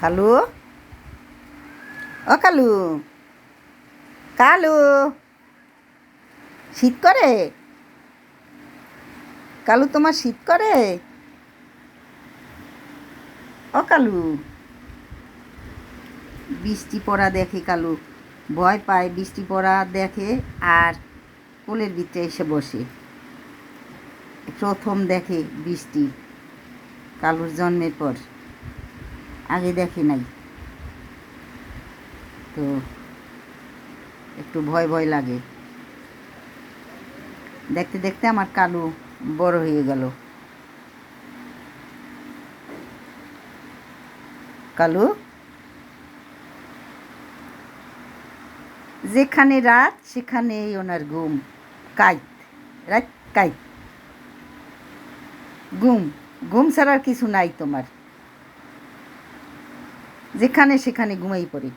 কালু, ও কালু, কালু, শীত করে? কালু, তোমার শীত করে? ও কালু, বৃষ্টি পড়া দেখে কালু ভয় পায়, বৃষ্টি পড়া দেখে আর কোলের ভিতরে এসে বসে। প্রথম দেখে বৃষ্টি কালুর জন্মের পর, আগে দেখে নাই, তো একটু ভয় ভয় লাগে। দেখতে দেখতে আমার কালু বড় হয়ে গেল। কালু, যেখানে রাত সেখানেই ওনার ঘুম। কাইত, রাত কাইত, ঘুম, ঘুম ছাড়ার কিছু নাই তোমার। যেখানে সেখানে ঘুমাই পড়ে।